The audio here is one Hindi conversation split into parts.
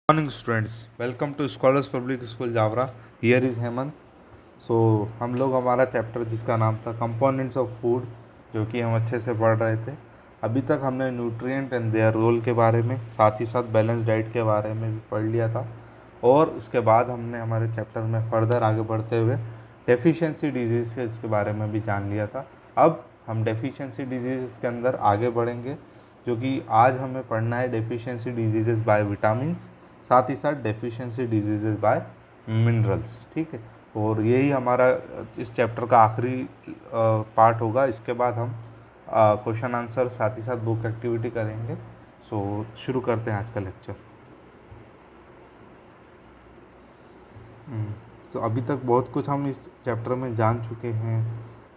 Morning students, welcome to scholars public school Jaora. Here is Hemant. So हम लोग हमारा चैप्टर जिसका नाम था कंपोनेंट्स ऑफ फूड, जो कि हम अच्छे से पढ़ रहे थे। अभी तक हमने न्यूट्रिएंट एंड देयर रोल के बारे में, साथ ही साथ बैलेंस डाइट के बारे में भी पढ़ लिया था। और उसके बाद हमने हमारे चैप्टर में फर्दर आगे बढ़ते हुए डेफिशिएंसी डिजीज़ के बारे में भी जान लिया था। अब हम डेफिशिएंसी डिजीज़ के अंदर आगे बढ़ेंगे, जो कि आज हमें पढ़ना है डेफिशिएंसी डिजीज़ बाय विटामिन्स, साथ ही साथ डेफिशिएंसी डिजीज़ बाय मिनरल्स। ठीक है, और यही हमारा इस चैप्टर का आखिरी पार्ट होगा। इसके बाद हम क्वेश्चन आंसर साथ ही साथ बुक एक्टिविटी करेंगे। सो शुरू करते हैं आज का लेक्चर। तो अभी तक बहुत कुछ हम इस चैप्टर में जान चुके हैं।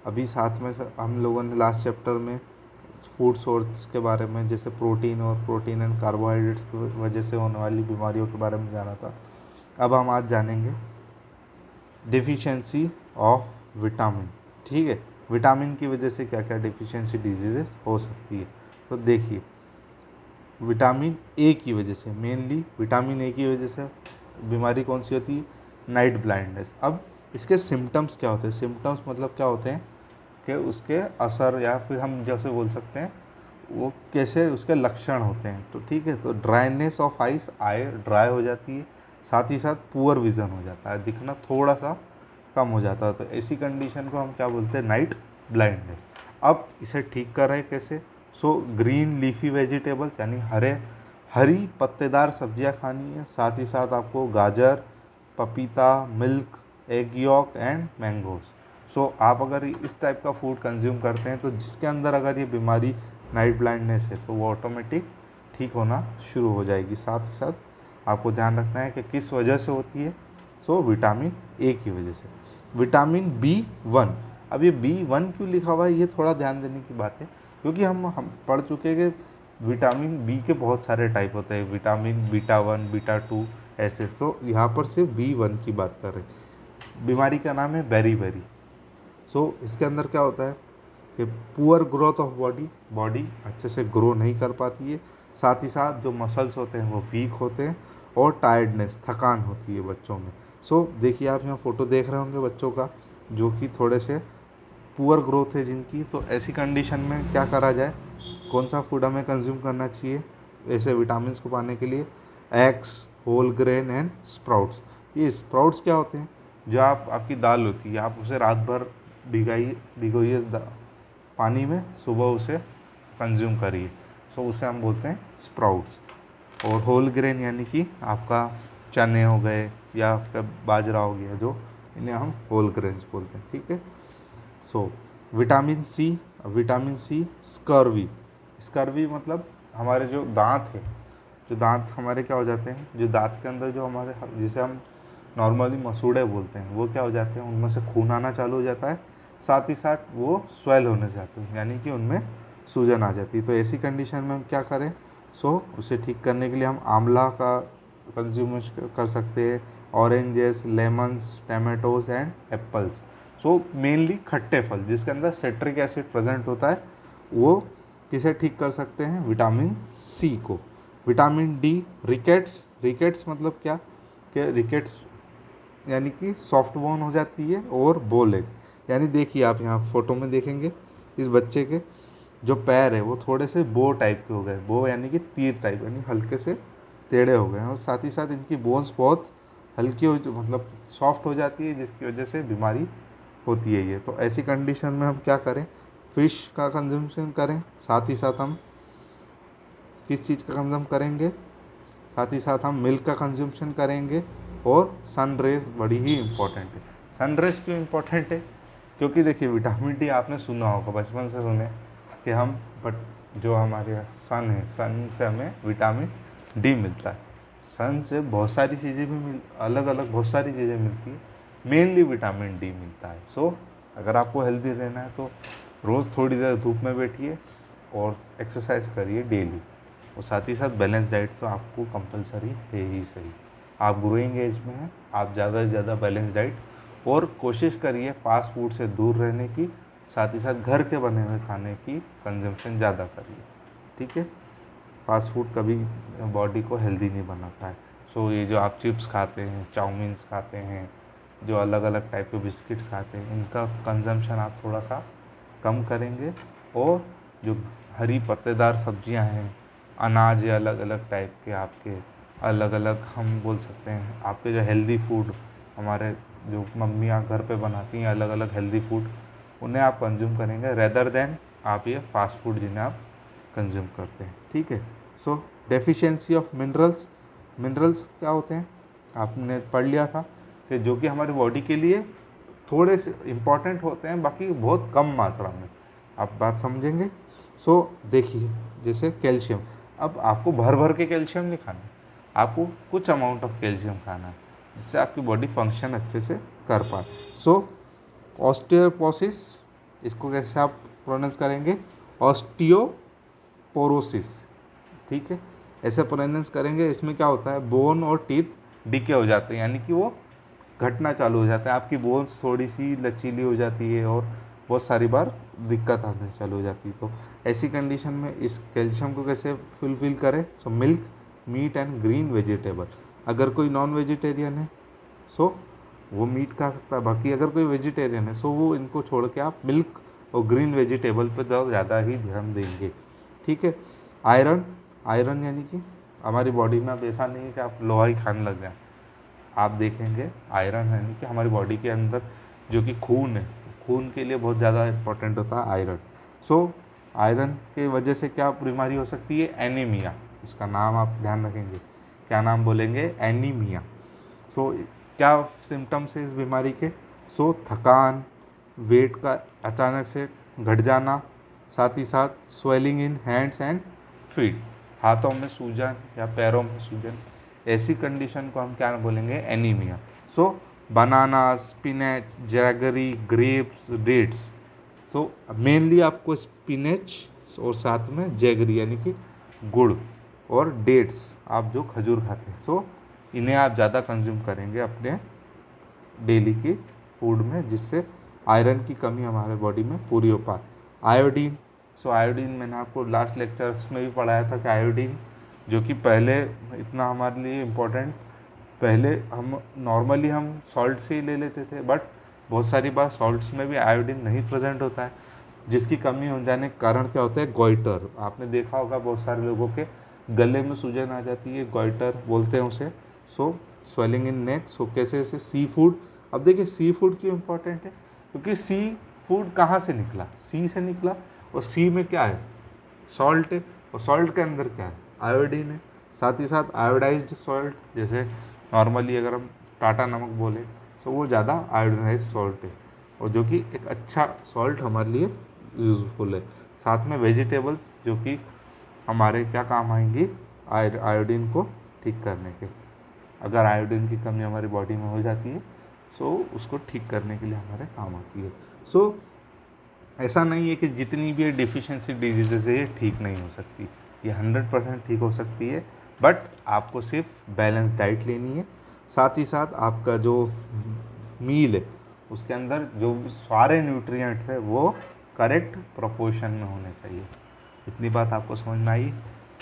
अभी साथ में हम लोगों ने लास्ट चैप्टर में फूड सोर्स के बारे में, जैसे प्रोटीन और प्रोटीन एंड कार्बोहाइड्रेट्स की वजह से होने वाली बीमारियों के बारे में जाना था। अब हम आज जानेंगे डेफिशिएंसी ऑफ विटामिन। ठीक है, विटामिन की वजह से क्या क्या डेफिशिएंसी डिजीज़ेस हो सकती है। तो देखिए, विटामिन ए की वजह से, मेनली विटामिन ए की वजह से बीमारी कौन सी होती है? Night blindness. अब इसके सिम्टम्स क्या होते हैं? सिम्टम्स मतलब क्या होते हैं कि उसके असर, या फिर हम जैसे बोल सकते हैं वो कैसे उसके लक्षण होते हैं। तो ठीक है, तो dryness of ice, I dry हो जाती है, साथ ही साथ पुअर विज़न हो जाता है, दिखना थोड़ा सा कम हो जाता है। तो ऐसी कंडीशन को हम क्या बोलते हैं? Night blindness. अब इसे ठीक कर रहे कैसे? सो ग्रीन लीफी वेजिटेबल्स, यानी हरी पत्तेदार सब्जियां खानी है। साथ ही साथ आपको गाजर, पपीता, milk, egg yolk and mangoes. So आप अगर इस टाइप का फूड कंज्यूम करते हैं, तो जिसके अंदर अगर ये बीमारी नाइट ब्लाइंडनेस है, तो वो ऑटोमेटिक ठीक होना शुरू हो जाएगी। साथ ही साथ आपको ध्यान रखना है कि किस वजह से होती है। सो विटामिन ए की वजह से। विटामिन बी 1, अब ये बी 1 क्यों लिखा हुआ है, ये थोड़ा ध्यान देने की बात है, क्योंकि हम पढ़ चुके हैं कि विटामिन बी के बहुत सारे टाइप होते हैं, विटामिन बीटा 1, बीटा 2 ऐसे। सो यहाँ पर सिर्फ बी 1 की बात कर रहे हैं। बीमारी का नाम है बेरीबेरी। सो इसके अंदर क्या होता है कि पुअर ग्रोथ ऑफ बॉडी अच्छे से ग्रो नहीं कर पाती है। साथ ही साथ जो मसल्स होते हैं वो वीक होते हैं, और टायर्डनेस, थकान होती है बच्चों में। सो देखिए, आप यहाँ फ़ोटो देख रहे होंगे बच्चों का, जो कि थोड़े से पुअर ग्रोथ है जिनकी। तो ऐसी कंडीशन में क्या करा जाए, कौन सा फूड हमें कंज्यूम करना चाहिए ऐसे विटामिन को पाने के लिए? Eggs, whole grain and sprouts. ये स्प्राउट्स क्या होते हैं? जो आपकी दाल होती है, आप उसे रात भर भिगोइए पानी में, सुबह उसे कंज्यूम करिए। सो उसे हम बोलते हैं स्प्राउट्स। और होल ग्रेन यानी कि आपका चने हो गए, या आपका बाजरा हो गया, जो इन्हें हम होल ग्रेन्स बोलते हैं। ठीक है। So vitamin C scurvy. Scurvy मतलब हमारे जो दांत है, जो दांत हमारे क्या हो जाते हैं, जो दांत के अंदर जो हमारे, जिसे हम नॉर्मली मसूड़े बोलते हैं, वो क्या हो जाते हैं, उनमें से खून आना चालू हो जाता है। साथ ही साथ वो स्वेल होने जाते हैं, यानी कि उनमें सूजन आ जाती है। तो ऐसी कंडीशन में हम क्या करें? सो उसे ठीक करने के लिए हम आंवला का कंज्यूम कर सकते हैं, oranges, lemons, tomatoes and apples. So mainly खट्टे फल जिसके अंदर सिट्रिक एसिड प्रेजेंट होता है, वो किसे ठीक कर सकते हैं? विटामिन सी को। विटामिन डी, रिकेट्स मतलब क्या? कि रिकेट्स यानी कि सॉफ्ट बोन हो जाती है, और बो लेग्स। यानी देखिए, आप यहाँ फोटो में देखेंगे इस बच्चे के जो पैर है वो थोड़े से बो टाइप के हो गए। बो यानी कि तीर टाइप, यानी हल्के से टेढ़े हो गए हैं। और साथ ही साथ इनकी बोन्स बहुत हल्की हो, मतलब सॉफ्ट हो जाती है, जिसकी वजह से बीमारी होती है ये। तो ऐसी कंडीशन में हम क्या करें? फ़िश का कंजम्पशन करें। साथ ही साथ हम किस चीज़ का कंज्यूम करेंगे? साथ ही साथ हम मिल्क का कंजम्पशन करेंगे। और सन रेज बड़ी ही इम्पोर्टेंट है। सन रेज क्यों इम्पोर्टेंट है? क्योंकि देखिए, विटामिन डी आपने सुना होगा, बचपन से सुने कि हम, बट जो हमारे सन है, सन से हमें विटामिन डी मिलता है। सन से बहुत सारी चीज़ें भी अलग अलग बहुत सारी चीज़ें मिलती है, मेनली विटामिन डी मिलता है। सो अगर आपको हेल्दी रहना है, तो रोज़ थोड़ी देर धूप में बैठिए और एक्सरसाइज करिए डेली। और साथ ही साथ बैलेंस डाइट तो आपको कंपलसरी है ही सही। आप ग्रोइंग एज में हैं, आप ज़्यादा से ज़्यादा बैलेंस डाइट, और कोशिश करिए फास्ट फूड से दूर रहने की। साथ ही साथ घर के बने हुए खाने की कंजम्पशन ज़्यादा करिए। ठीक है, फास्ट फूड कभी बॉडी को हेल्दी नहीं बनाता है। सो ये जो आप चिप्स खाते हैं, चाउमीन्स खाते हैं, जो अलग अलग टाइप के बिस्किट्स खाते हैं, इनका कंजम्पशन आप थोड़ा सा कम करेंगे। और जो हरी पत्तेदार सब्जियां हैं, अनाज है अलग अलग टाइप के आपके, अलग अलग हम बोल सकते हैं आपके जो हेल्दी फूड हमारे जो मम्मियाँ घर पे बनाती हैं अलग अलग हेल्दी फूड, उन्हें आप कंज्यूम करेंगे रेदर देन आप ये फास्ट फूड जिन्हें आप कंज्यूम करते हैं। ठीक है। सो डेफिशिएंसी ऑफ मिनरल्स, मिनरल्स क्या होते हैं आपने पढ़ लिया था कि जो कि हमारी बॉडी के लिए थोड़े से इम्पॉर्टेंट होते हैं, बाकी बहुत कम मात्रा में। आप बात समझेंगे। सो देखिए जैसे कैल्शियम, अब आपको भर भर के कैल्शियम नहीं खाना है, आपको कुछ अमाउंट ऑफ कैल्शियम खाना है जिससे आपकी बॉडी फंक्शन अच्छे से कर पाए। सो ऑस्टियोपोरोसिस, इसको कैसे आप प्रोनाउंस करेंगे, ऑस्टियोपोरोसिस। ठीक है, ऐसे प्रोनाउंस करेंगे। इसमें क्या होता है, बोन और टीथ डिके हो जाते हैं, यानी कि वो घटना चालू हो जाता है, आपकी बोन्स थोड़ी सी लचीली हो जाती है और बहुत सारी बार दिक्कत आने चालू हो जाती है। तो ऐसी कंडीशन में इस कैल्शियम को कैसे फुलफिल करें, so milk, meat and green vegetable. अगर कोई नॉन वेजिटेरियन है सो वो मीट खा सकता है, बाकी अगर कोई वेजिटेरियन है सो वो इनको छोड़ के आप मिल्क और ग्रीन वेजिटेबल पर ज़्यादा ही ध्यान देंगे। ठीक है। आयरन, आयरन यानी कि हमारी बॉडी में अब ऐसा नहीं है कि आप लोहा ही खाने लग जाए, आप देखेंगे आयरन यानी कि हमारी बॉडी के अंदर जो कि खून है, खून के लिए बहुत ज़्यादा इंपॉर्टेंट होता है आयरन। सो आयरन के वजह से क्या बीमारी हो सकती है, एनीमिया। इसका नाम आप ध्यान रखेंगे, क्या नाम बोलेंगे, एनीमिया। सो क्या सिम्टम्स है इस बीमारी के, सो थकान, वेट का अचानक से घट जाना, साथ ही साथ swelling in hands and feet, हाथों में सूजन या पैरों में सूजन, ऐसी कंडीशन को हम क्या बोलेंगे, एनीमिया। सो बनाना, स्पिनच, जैगरी, ग्रेप्स, डेट्स। तो मेनली आपको स्पिनच और साथ में जैगरी यानी कि गुड़ और डेट्स, आप जो खजूर खाते हैं, सो इन्हें आप ज़्यादा कंज्यूम करेंगे अपने डेली की फूड में, जिससे आयरन की कमी हमारे बॉडी में पूरी हो पाए। आयोडीन, सो आयोडीन मैंने आपको लास्ट लेक्चर्स में भी पढ़ाया था कि आयोडीन जो कि पहले इतना हमारे लिए इम्पोर्टेंट, पहले हम नॉर्मली हम सॉल्ट से ही ले लेते थे, बट बहुत सारी बार सॉल्ट्स में भी आयोडीन नहीं प्रेजेंट होता है, जिसकी कमी हो जाने के कारण क्या होता है, गॉइटर। आपने देखा होगा बहुत सारे लोगों के गले में सूजन आ जाती है, गॉइटर बोलते हैं उसे। सो स्वेलिंग इन नेक। सो कैसे ऐसे सी फूड, अब देखिए सी फूड क्यों इम्पोर्टेंट है, क्योंकि सी फूड कहाँ से निकला, सी से निकला, और सी में क्या है, सॉल्ट है, और सॉल्ट के अंदर क्या है, आयोडीन है। साथ ही साथ आयोडाइज्ड सॉल्ट, जैसे नॉर्मली अगर हम टाटा नमक बोले तो वो ज़्यादा आयोडीनाइज सॉल्ट है, और जो कि एक अच्छा सॉल्ट हमारे लिए यूज़फुल है। साथ में वेजिटेबल्स जो कि हमारे क्या काम आएंगी, आयोडीन को ठीक करने के। अगर आयोडीन की कमी हमारी बॉडी में हो जाती है सो उसको ठीक करने के लिए हमारे काम आती है। सो ऐसा नहीं है कि जितनी भी डिफिशिएंसी डिजीज़ेज है ये ठीक नहीं हो सकती, ये 100% ठीक हो सकती है, बट आपको सिर्फ बैलेंस डाइट लेनी है। साथ ही साथ आपका जो मील है उसके अंदर जो सारे न्यूट्रिएंट्स है वो करेक्ट प्रोपोर्शन में होने चाहिए। इतनी बात आपको समझ में आई।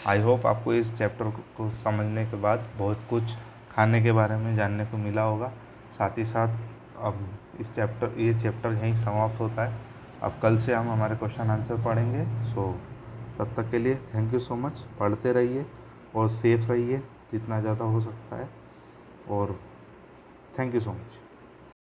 आई होप आपको इस चैप्टर को समझने के बाद बहुत कुछ खाने के बारे में जानने को मिला होगा। साथ ही साथ अब ये चैप्टर यहीं समाप्त होता है। अब कल से हम हमारे क्वेश्चन आंसर पढ़ेंगे। सो तब तक के लिए थैंक यू सो मच। पढ़ते रहिए और सेफ रहिए जितना ज़्यादा हो सकता है, और थैंक यू सो मच।